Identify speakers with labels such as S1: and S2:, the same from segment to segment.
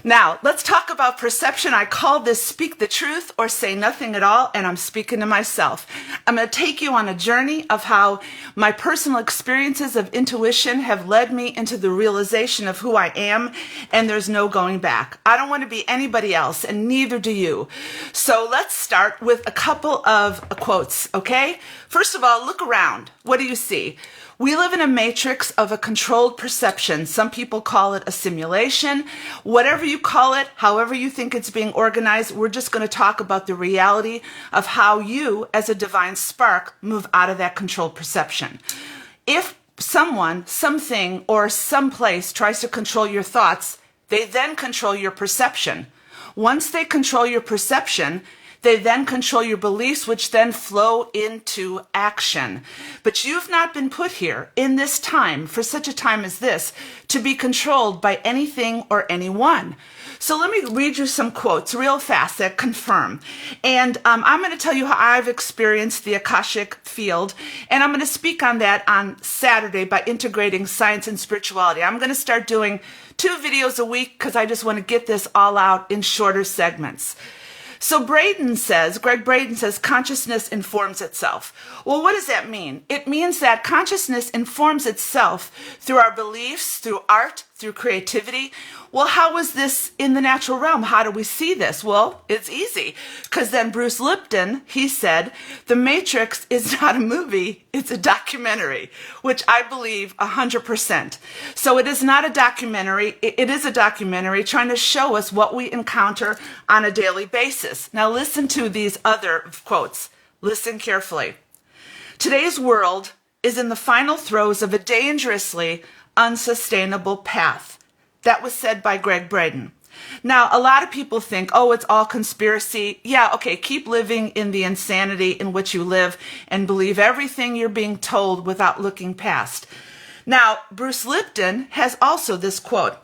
S1: Now, let's talk about perception. I call this speak the truth or say nothing at all, and I'm speaking to myself. I'm going to take you on a journey of how my personal experiences of intuition have led me into the realization of who I am, and there's no going back. I don't want to be anybody else, and neither do you. So let's start with a couple of quotes, okay? First of all, look around. What do you see? We live in a matrix of a controlled perception. Some people call it a simulation. Whatever you call it, however you think it's being organized, we're just going to talk about the reality of how you, as a divine spark, move out of that controlled perception. If someone, something, or someplace tries to control your thoughts, they then control your perception. Once they control your perception, they then control your beliefs, which then flow into action. But you've not been put here in this time, for such a time as this, to be controlled by anything or anyone. So let me read you some quotes real fast that confirm. And I'm going to tell you how I've experienced the Akashic field. And I'm going to speak on that on Saturday by integrating science and spirituality. I'm going to start doing 2 videos a week because I just want to get this all out in shorter segments. So Greg Braden says, consciousness informs itself. Well, what does that mean? It means that consciousness informs itself through our beliefs, through art, through creativity. Well, how is this in the natural realm? How do we see this? Well, it's easy, because then Bruce Lipton, he said, the Matrix is not a movie, it's a documentary, which I believe 100%. So it is not a documentary, it is a documentary trying to show us what we encounter on a daily basis. Now listen to these other quotes. Listen carefully. Today's world is in the final throes of a dangerously unsustainable path. That was said by Greg Braden. Now, a lot of people think, oh, it's all conspiracy. Yeah, okay, keep living in the insanity in which you live and believe everything you're being told without looking past. Now, Bruce Lipton has also this quote.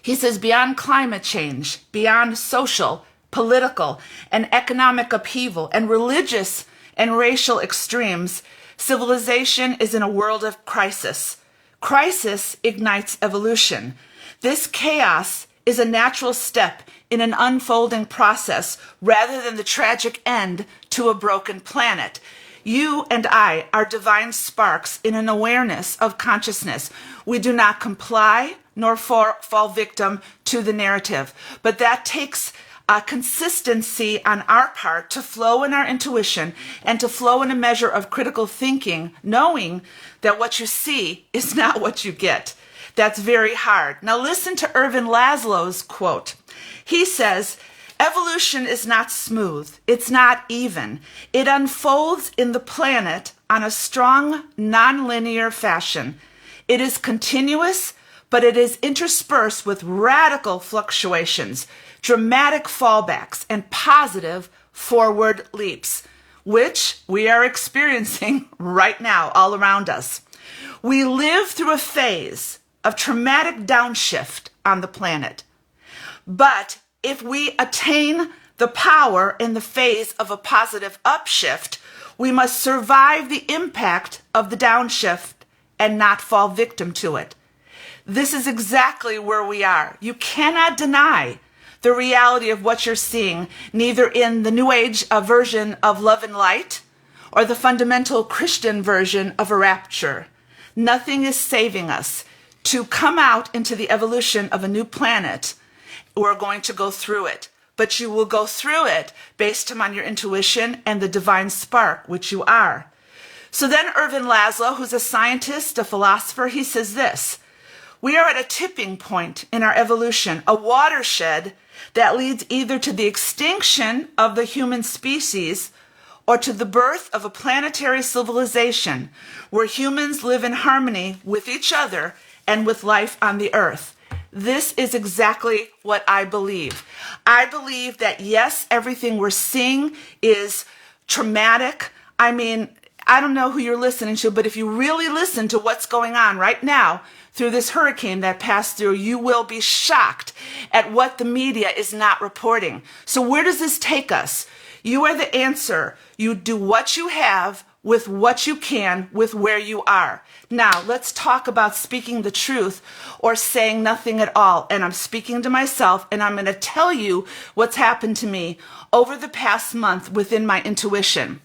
S1: He says, beyond climate change, beyond social, political, and economic upheaval, and religious and racial extremes, civilization is in a world of crisis. Crisis ignites evolution. This chaos is a natural step in an unfolding process rather than the tragic end to a broken planet. You and I are divine sparks in an awareness of consciousness. We do not comply nor fall victim to the narrative, but that takes consistency on our part to flow in our intuition and to flow in a measure of critical thinking, knowing that what you see is not what you get. That's very hard. Now listen to Ervin Laszlo's quote. He says, evolution is not smooth. It's not even. It unfolds in the planet on a strong, nonlinear fashion. It is continuous, but it is interspersed with radical fluctuations, dramatic fallbacks, and positive forward leaps, which we are experiencing right now all around us. We live through a phase of traumatic downshift on the planet. But if we attain the power in the phase of a positive upshift, we must survive the impact of the downshift and not fall victim to it. This is exactly where we are. You cannot deny the reality of what you're seeing, neither in the New Age version of love and light or the fundamental Christian version of a rapture. Nothing is saving us. To come out into the evolution of a new planet, we're going to go through it. But you will go through it based upon your intuition and the divine spark, which you are. So then Ervin Laszlo, who's a scientist, a philosopher, he says this: we are at a tipping point in our evolution, a watershed that leads either to the extinction of the human species or to the birth of a planetary civilization where humans live in harmony with each other and with life on the earth. This is exactly what I believe. I believe that, yes, everything we're seeing is traumatic. I mean, I don't know who you're listening to, but if you really listen to what's going on right now through this hurricane that passed through, you will be shocked at what the media is not reporting. So where does this take us? You are the answer. You do what you have with what you can, with where you are. Now, let's talk about speaking the truth or saying nothing at all. And I'm speaking to myself, and I'm going to tell you what's happened to me over the past month within my intuition.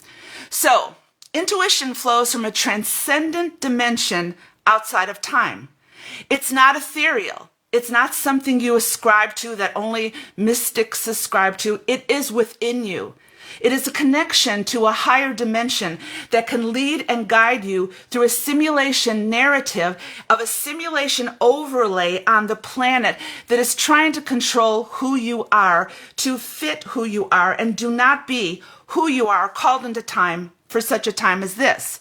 S1: So, intuition flows from a transcendent dimension outside of time. It's not ethereal. It's not something you ascribe to that only mystics ascribe to. It is within you. It is a connection to a higher dimension that can lead and guide you through a simulation narrative of a simulation overlay on the planet that is trying to control who you are, to fit who you are, and do not be who you are called into time for such a time as this.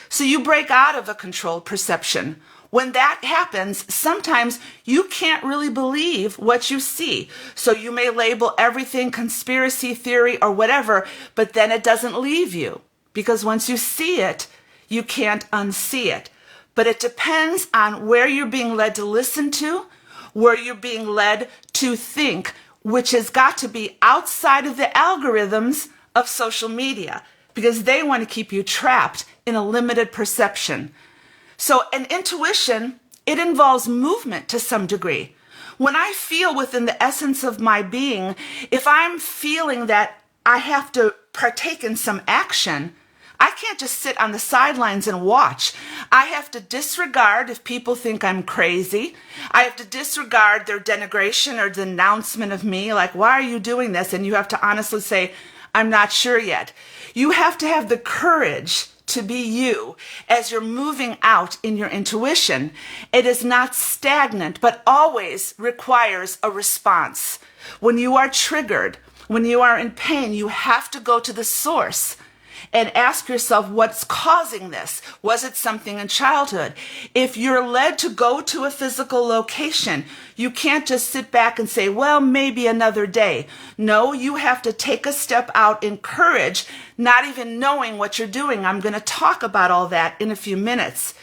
S1: So you break out of a controlled perception. When that happens, sometimes you can't really believe what you see. So you may label everything conspiracy theory or whatever, but then it doesn't leave you. Because once you see it, you can't unsee it. But it depends on where you're being led to listen to, where you're being led to think, which has got to be outside of the algorithms of social media, because they want to keep you trapped in a limited perception. So an intuition, it involves movement to some degree. When I feel within the essence of my being, if I'm feeling that I have to partake in some action, I can't just sit on the sidelines and watch. I have to disregard if people think I'm crazy. I have to disregard their denigration or denouncement of me, like, why are you doing this? And you have to honestly say, I'm not sure yet. You have to have the courage to be you as you're moving out in your intuition. It is not stagnant, but always requires a response. When you are triggered, when you are in pain, you have to go to the source and ask yourself, what's causing this? Was it something in childhood? If you're led to go to a physical location, you can't just sit back and say, well, maybe another day. No, you have to take a step out in courage, not even knowing what you're doing. I'm going to talk about all that in a few minutes.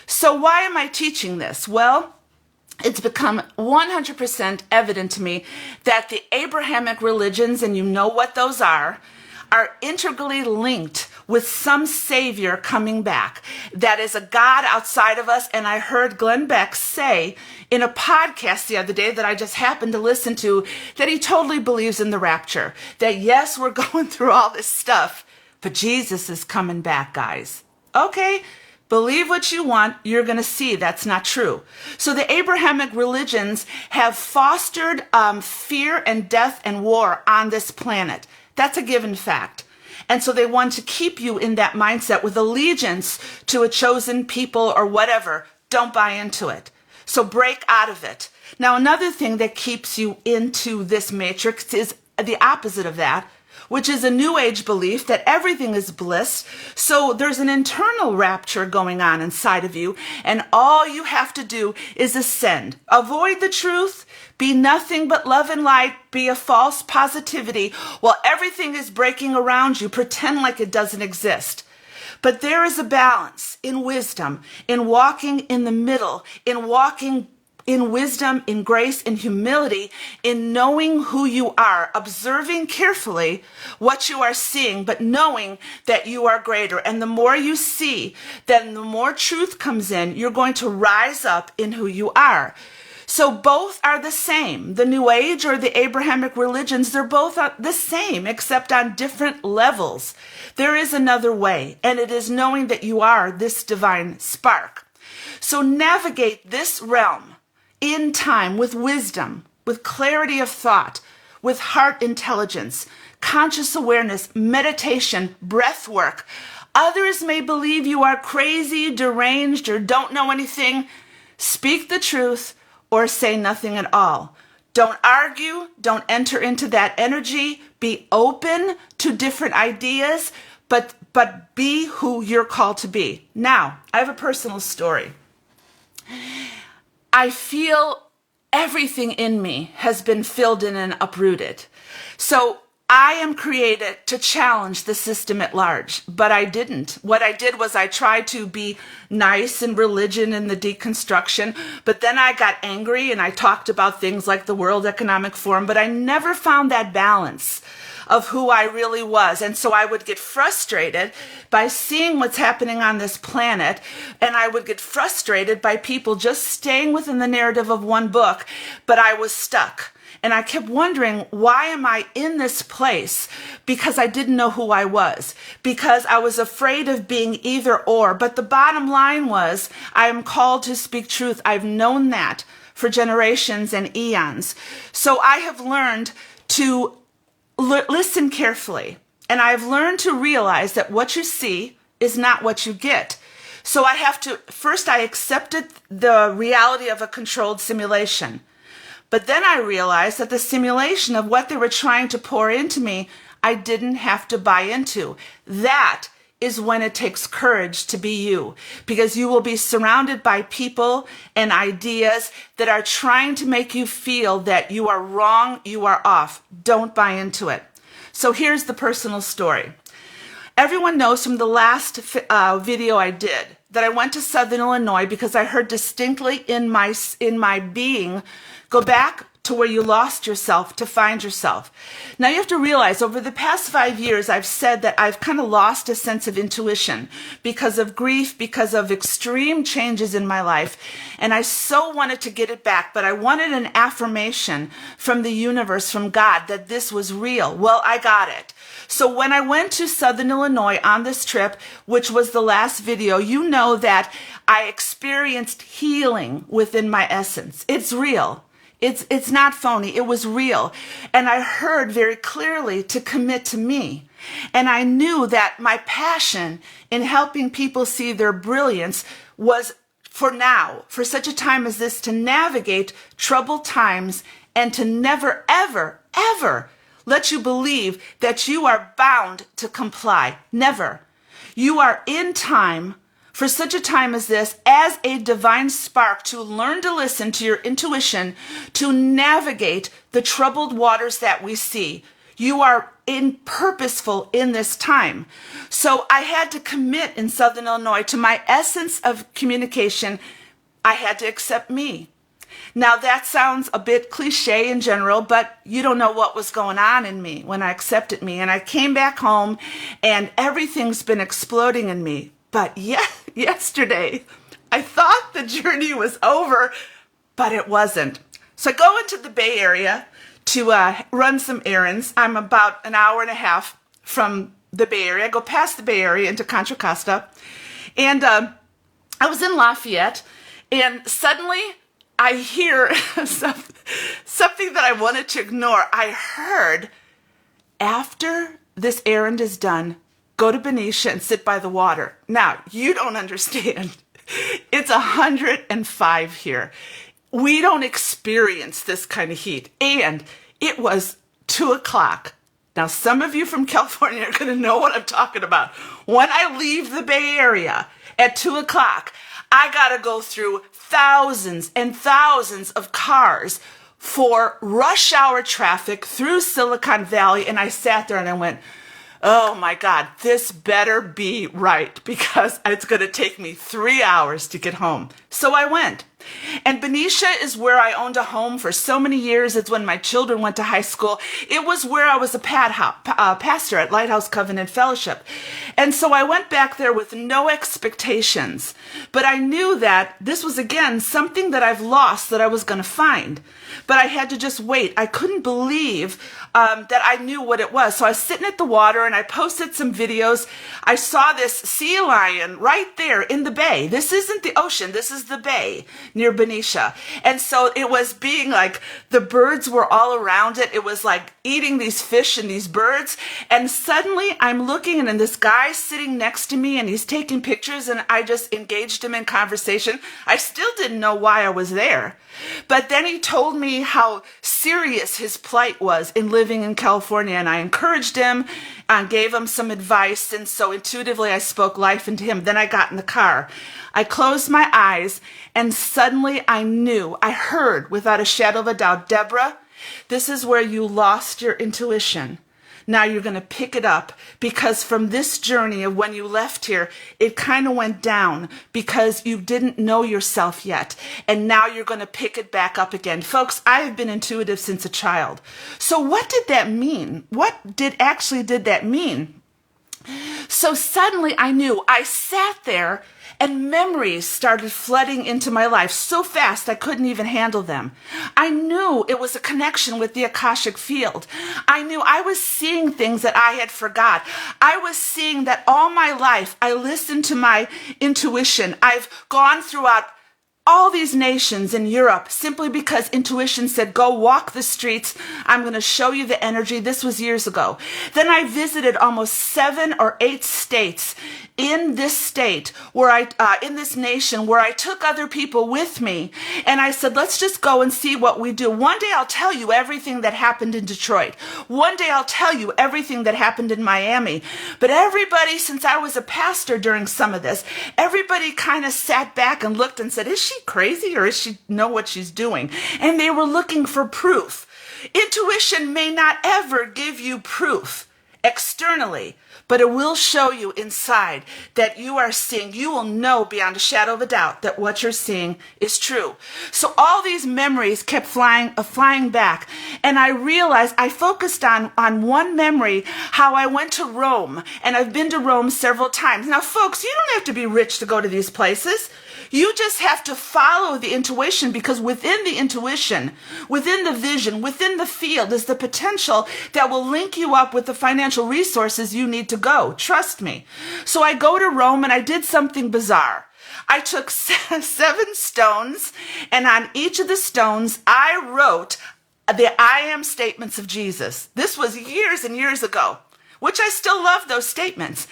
S1: So why am I teaching this? Well, it's become 100% evident to me that the Abrahamic religions, and you know what those are integrally linked with some savior coming back. That is a God outside of us. And I heard Glenn Beck say in a podcast the other day that I just happened to listen to that he totally believes in the rapture. That yes, we're going through all this stuff, but Jesus is coming back, guys. Okay, believe what you want, you're going to see that's not true. So the Abrahamic religions have fostered fear and death and war on this planet. That's a given fact. And so they want to keep you in that mindset with allegiance to a chosen people or whatever. Don't buy into it. So break out of it. Now, another thing that keeps you into this matrix is the opposite of that, which is a New Age belief that everything is bliss. So there's an internal rapture going on inside of you, and all you have to do is ascend. Avoid the truth, be nothing but love and light, be a false positivity while everything is breaking around you. Pretend like it doesn't exist. But there is a balance in wisdom, in walking in the middle, in walking in wisdom, in grace, in humility, in knowing who you are, observing carefully what you are seeing, but knowing that you are greater. And the more you see, then the more truth comes in. You're going to rise up in who you are. So both are the same. The New Age or the Abrahamic religions, they're both the same, except on different levels. There is another way, and it is knowing that you are this divine spark. So navigate this realm in time with wisdom, with clarity of thought, with heart intelligence, conscious awareness, meditation, breath work. Others may believe you are crazy, deranged, or don't know anything. Speak the truth or say nothing at all. Don't argue. Don't enter into that energy. Be open to different ideas, but be who you're called to be. Now, I have a personal story. I feel everything in me has been filled in and uprooted. So I am created to challenge the system at large, but I didn't. What I did was I tried to be nice in religion and the deconstruction, but then I got angry and I talked about things like the World Economic Forum, but I never found that balance of who I really was. And so I would get frustrated by seeing what's happening on this planet, and I would get frustrated by people just staying within the narrative of one book, but I was stuck. And I kept wondering, why am I in this place? Because I didn't know who I was, because I was afraid of being either or. But the bottom line was, I am called to speak truth. I've known that for generations and eons. So I have learned to listen carefully. And I've learned to realize that what you see is not what you get. So first I accepted the reality of a controlled simulation. But then I realized that the simulation of what they were trying to pour into me, I didn't have to buy into. That is when it takes courage to be you, because you will be surrounded by people and ideas that are trying to make you feel that you are wrong, you are off. Don't buy into it. So here's the personal story. Everyone knows from the last video I did that I went to Southern Illinois because I heard distinctly in my being, go back to where you lost yourself to find yourself. Now you have to realize, over the past 5 years, I've said that I've kind of lost a sense of intuition because of grief, because of extreme changes in my life. And I so wanted to get it back, but I wanted an affirmation from the universe, from God, that this was real. Well, I got it. So when I went to Southern Illinois on this trip, which was the last video, you know that I experienced healing within my essence. It's real. It's not phony. It was real. And I heard very clearly to commit to me. And I knew that my passion in helping people see their brilliance was for now, for such a time as this, to navigate troubled times and to never, ever, ever let you believe that you are bound to comply. Never. You are in time, for such a time as this, as a divine spark, to learn to listen to your intuition, to navigate the troubled waters that we see. You are purposeful in this time. So I had to commit in Southern Illinois to my essence of communication. I had to accept me. Now that sounds a bit cliche in general, but you don't know what was going on in me when I accepted me. And I came back home and everything's been exploding in me. But yesterday, I thought the journey was over, but it wasn't. So I go into the Bay Area to run some errands. I'm about an hour and a half from the Bay Area. I go past the Bay Area into Contra Costa. And I was in Lafayette, and suddenly I hear something that I wanted to ignore. I heard, after this errand is done, go to Benicia and sit by the water. Now, you don't understand. It's 105 here. We don't experience this kind of heat. And it was 2 o'clock. Now, some of you from California are going to know what I'm talking about. When I leave the Bay Area at 2 o'clock, I got to go through thousands and thousands of cars for rush hour traffic through Silicon Valley. And I sat there and I went, oh my God, this better be right, because it's going to take me 3 hours to get home. So I went. And Benicia is where I owned a home for so many years. It's when my children went to high school. It was where I was a pastor at Lighthouse Covenant Fellowship. And so I went back there with no expectations. But I knew that this was, again, something that I've lost that I was going to find. But I had to just wait. I couldn't believe that I knew what it was. So I was sitting at the water and I posted some videos. I saw this sea lion right there in the bay. This isn't the ocean. This is the bay near Benicia. And so it was being like, the birds were all around it. It was like eating these fish and these birds. And suddenly I'm looking, and then this guy sitting next to me, and he's taking pictures, and I just engaged him in conversation. I still didn't know why I was there. But then he told me how serious his plight was in living in California, and I encouraged him and gave him some advice. And so intuitively I spoke life into him. Then I got in the car. I closed my eyes, and suddenly I knew, I heard without a shadow of a doubt, Deborah, this is where you lost your intuition. Now you're going to pick it up, because from this journey of when you left here, it kind of went down because you didn't know yourself yet. And now you're going to pick it back up again. Folks, I have been intuitive since a child. So what did that mean? What did that mean? So suddenly I knew. I sat there and memories started flooding into my life so fast I couldn't even handle them. I knew it was a connection with the Akashic field. I knew I was seeing things that I had forgot. I was seeing that all my life I listened to my intuition. I've gone throughout all these nations in Europe simply because intuition said, go walk the streets. I'm going to show you the energy. This was years ago. Then I visited almost 7 or 8 states in this state where in this nation where I took other people with me. And I said, let's just go and see what we do. One day I'll tell you everything that happened in Detroit. One day I'll tell you everything that happened in Miami. But everybody, since I was a pastor during some of this, everybody kind of sat back and looked and said, is she crazy or does she know what she's doing? And they were looking for proof. Intuition may not ever give you proof externally, but it will show you inside that you are seeing. You will know beyond a shadow of a doubt that what you're seeing is true. So all these memories kept flying back, and I realized I focused on one memory, how I went to Rome, and I've been to Rome several times. Now, folks, you don't have to be rich to go to these places. You just have to follow the intuition, because within the intuition, within the vision, within the field is the potential that will link you up with the financial resources you need to go. Trust me. So I go to Rome and I did something bizarre. I took 7 stones, and on each of the stones I wrote the I am statements of Jesus. This was years and years ago, which I still love those statements.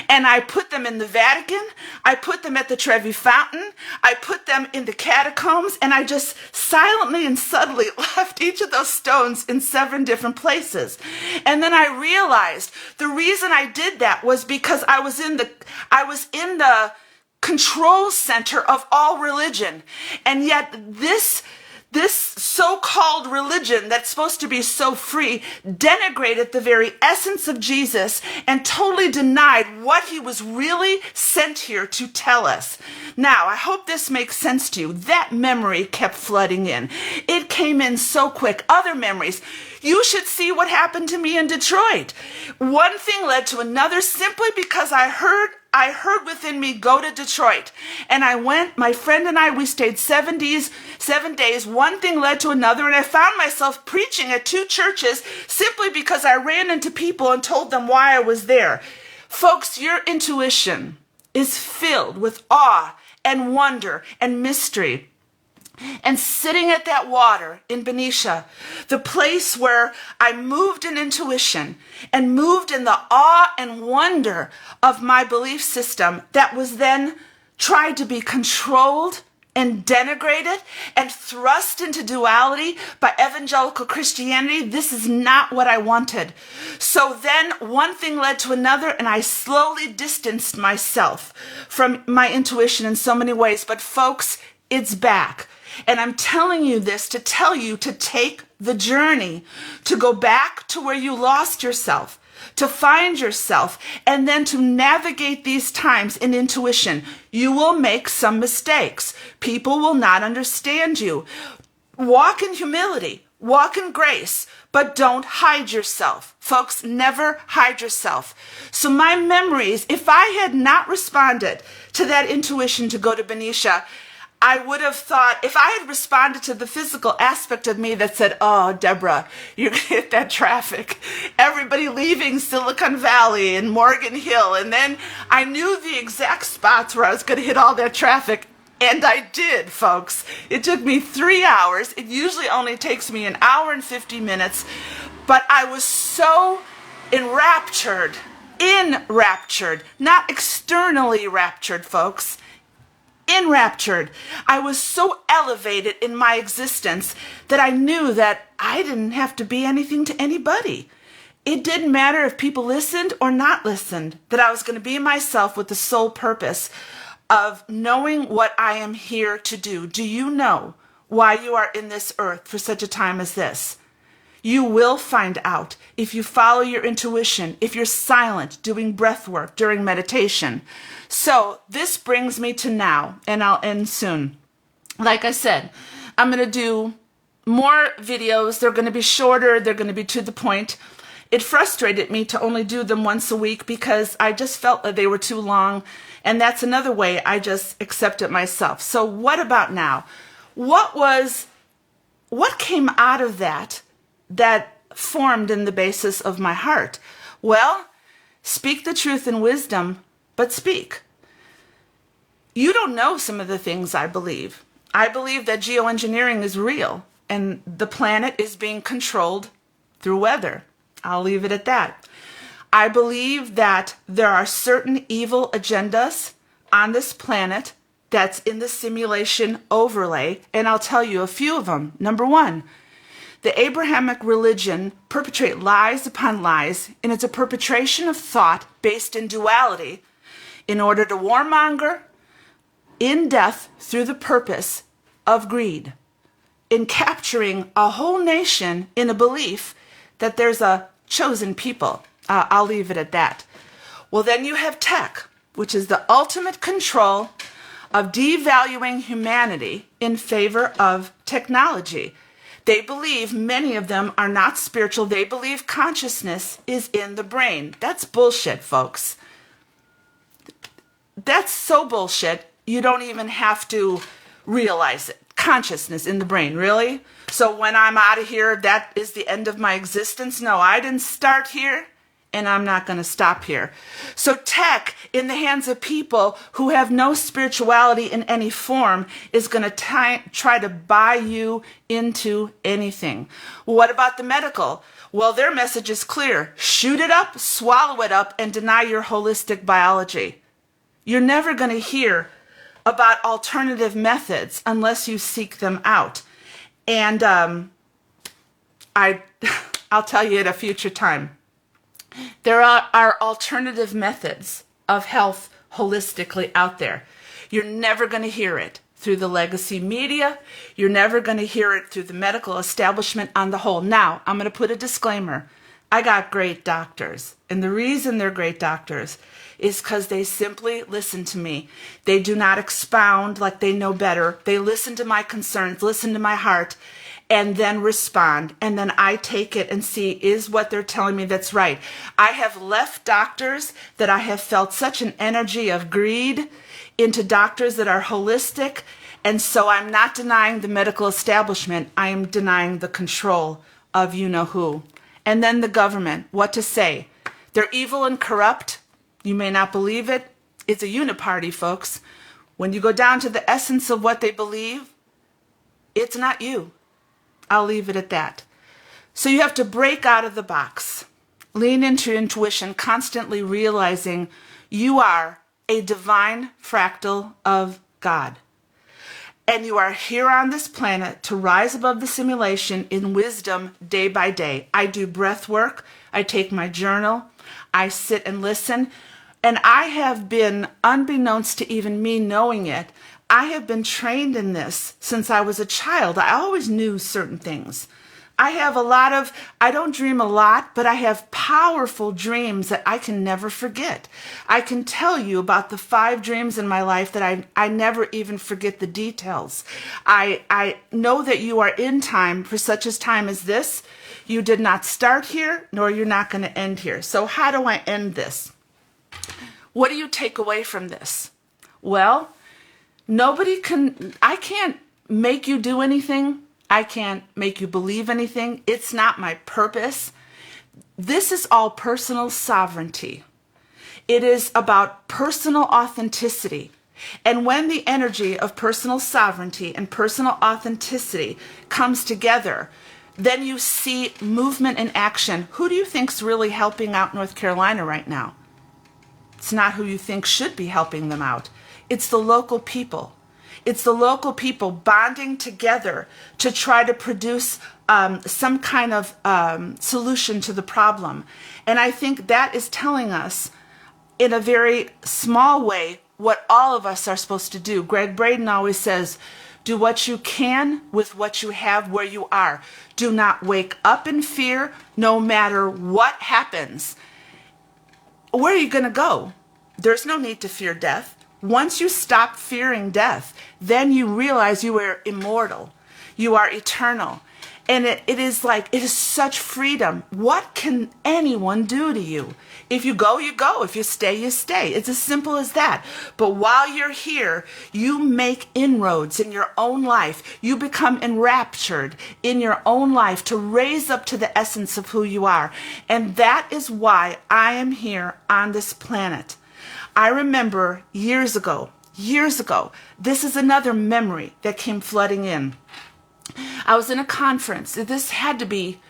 S1: And I put them in the Vatican. I put them at the Trevi Fountain. I put them in the catacombs. And I just silently and subtly left each of those stones in 7 different places. And then I realized the reason I did that was because I was in the control center of all religion. And yet this so-called religion that's supposed to be so free denigrated the very essence of Jesus and totally denied what he was really sent here to tell us. Now, I hope this makes sense to you. That memory kept flooding in. It came in so quick. Other memories. You should see what happened to me in Detroit. One thing led to another simply because I heard within me, go to Detroit. And I went, my friend and I, we stayed 7 days. One thing led to another, and I found myself preaching at 2 churches simply because I ran into people and told them why I was there. Folks, your intuition is filled with awe and wonder and mystery. And sitting at that water in Benicia, the place where I moved in intuition and moved in the awe and wonder of my belief system that was then tried to be controlled and denigrated and thrust into duality by evangelical Christianity. This is not what I wanted. So then one thing led to another, and I slowly distanced myself from my intuition in so many ways. But folks, it's back. And I'm telling you this to tell you to take the journey, to go back to where you lost yourself, to find yourself, and then to navigate these times in intuition. You will make some mistakes. People will not understand you. Walk in humility, walk in grace, but don't hide yourself. Folks, never hide yourself. So my memories, if I had not responded to that intuition to go to Benicia, I would have thought, if I had responded to the physical aspect of me that said, oh, Deborah, you're going to hit that traffic. Everybody leaving Silicon Valley and Morgan Hill. And then I knew the exact spots where I was going to hit all that traffic. And I did, folks. It took me 3 hours. It usually only takes me an hour and 50 minutes. But I was so enraptured, not externally raptured, folks. Enraptured. I was so elevated in my existence that I knew that I didn't have to be anything to anybody. It didn't matter if people listened or not listened, that I was going to be myself with the sole purpose of knowing what I am here to do. Do you know why you are in this earth for such a time as this? You will find out if you follow your intuition, if you're silent, doing breath work during meditation. So this brings me to now, and I'll end soon. Like I said, I'm going to do more videos. They're going to be shorter. They're going to be to the point. It frustrated me to only do them once a week because I just felt that they were too long. And that's another way I just accept it myself. So what about now? What came out of that formed in the basis of my heart? Well, speak the truth in wisdom, but speak. You don't know some of the things I believe. I believe that geoengineering is real and the planet is being controlled through weather. I'll leave it at that. I believe that there are certain evil agendas on this planet that's in the simulation overlay, and I'll tell you a few of them. Number one, the Abrahamic religion perpetrate lies upon lies, and it's a perpetration of thought based in duality in order to warmonger in death through the purpose of greed, in capturing a whole nation in a belief that there's a chosen people. I'll leave it at that. Well, then you have tech, which is the ultimate control of devaluing humanity in favor of technology. They believe, many of them are not spiritual, they believe consciousness is in the brain. That's bullshit, folks. That's so bullshit, you don't even have to realize it. Consciousness in the brain, really? So when I'm out of here, that is the end of my existence? No, I didn't start here, and I'm not going to stop here. So tech in the hands of people who have no spirituality in any form is going to try to buy you into anything. What about the medical? Well, their message is clear. Shoot it up, swallow it up, and deny your holistic biology. You're never going to hear about alternative methods unless you seek them out. And I'll tell you at a future time. There are alternative methods of health holistically out there. You're never going to hear it through the legacy media. You're never going to hear it through the medical establishment on the whole. Now, I'm going to put a disclaimer. I got great doctors. And the reason they're great doctors is because they simply listen to me. They do not expound like they know better. They listen to my concerns, listen to my heart, and then respond. And then I take it and see, is what they're telling me that's right? I have left doctors that I have felt such an energy of greed into doctors that are holistic. And so I'm not denying the medical establishment. I am denying the control of you-know-who. And then the government, what to say? They're evil and corrupt. You may not believe it. It's a uniparty, folks. When you go down to the essence of what they believe, it's not you. I'll leave it at that. So you have to break out of the box. Lean into your intuition, constantly realizing you are a divine fractal of God. And you are here on this planet to rise above the simulation in wisdom day by day. I do breath work. I take my journal. I sit and listen. And I have been, unbeknownst to even me knowing it, I have been trained in this since I was a child. I always knew certain things. I don't dream a lot, but I have powerful dreams that I can never forget. I can tell you about the 5 dreams in my life that I never even forget the details. I know that you are in time for such a time as this. You did not start here, nor you're not going to end here. So how do I end this? What do you take away from this? Well, I can't make you do anything. I can't make you believe anything. It's not my purpose. This is all personal sovereignty. It is about personal authenticity. And when the energy of personal sovereignty and personal authenticity comes together, then you see movement and action. Who do you think's really helping out North Carolina right now? It's not who you think should be helping them out. It's the local people. It's the local people bonding together to try to produce some kind of solution to the problem. And I think that is telling us in a very small way what all of us are supposed to do. Braden always says, Do what you can with what you have where you are. Do not wake up in fear no matter what happens. Where are you going to go? There's no need to fear death. Once you stop fearing death, then you realize you are immortal. You are eternal. And it is such freedom. What can anyone do to you? If you go, you go. If you stay, you stay. It's as simple as that. But while you're here, you make inroads in your own life. You become enraptured in your own life to raise up to the essence of who you are. And that is why I am here on this planet. I remember years ago, this is another memory that came flooding in. I was in a conference. This had to be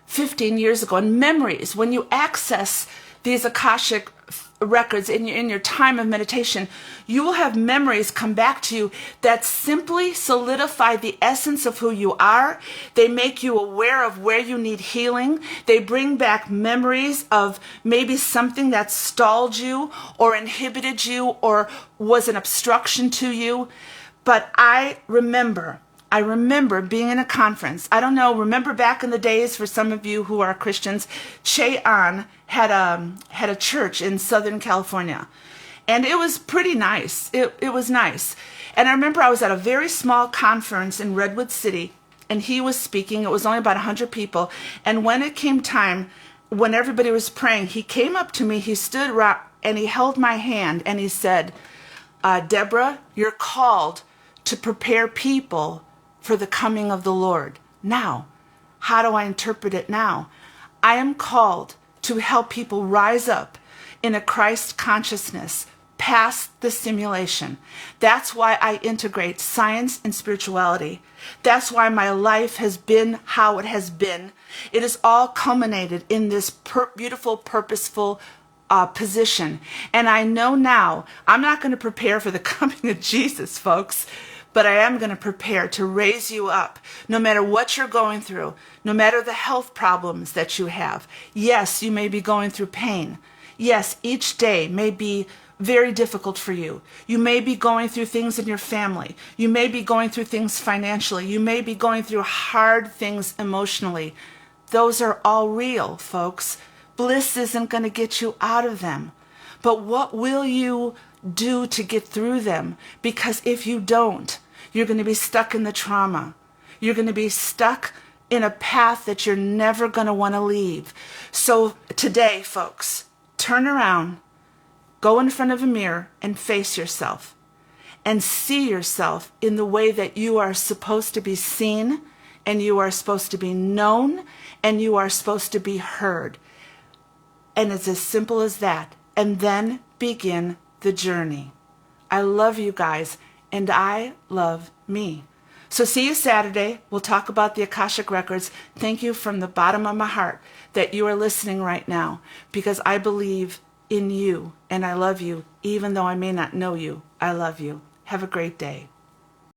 S1: 15 years ago. And memories, when you access these Akashic records in your time of meditation, you will have memories come back to you that simply solidify the essence of who you are. They make you aware of where you need healing. They bring back memories of maybe something that stalled you or inhibited you or was an obstruction to you. But I remember being in a conference. I don't know, remember back in the days, for some of you who are Christians, Che-An had a church in Southern California. And it was pretty nice. It was nice. And I remember I was at a very small conference in Redwood City, and he was speaking. It was only about 100 people. And when it came time, when everybody was praying, he came up to me, he stood around, and he held my hand, and he said, Deborah, you're called to prepare people for the coming of the Lord. Now, how do I interpret it now? I am called to help people rise up in a Christ consciousness past the simulation. That's why I integrate science and spirituality. That's why my life has been how it has been. It is all culminated in this beautiful, purposeful position. And I know now I'm not going to prepare for the coming of Jesus, folks. But I am going to prepare to raise you up, no matter what you're going through, no matter the health problems that you have. Yes, you may be going through pain. Yes, each day may be very difficult for you. You may be going through things in your family. You may be going through things financially. You may be going through hard things emotionally. Those are all real, folks. Bliss isn't going to get you out of them. But what will you do to get through them? Because if you don't, you're going to be stuck in the trauma. You're going to be stuck in a path that you're never going to want to leave. So today, folks, turn around, go in front of a mirror and face yourself and see yourself in the way that you are supposed to be seen, and you are supposed to be known, and you are supposed to be heard. And it's as simple as that. And then begin the journey. I love you guys, and I love me. So see you Saturday. We'll talk about the Akashic Records. Thank you from the bottom of my heart that you are listening right now, because I believe in you and I love you. Even though I may not know you, I love you. Have a great day.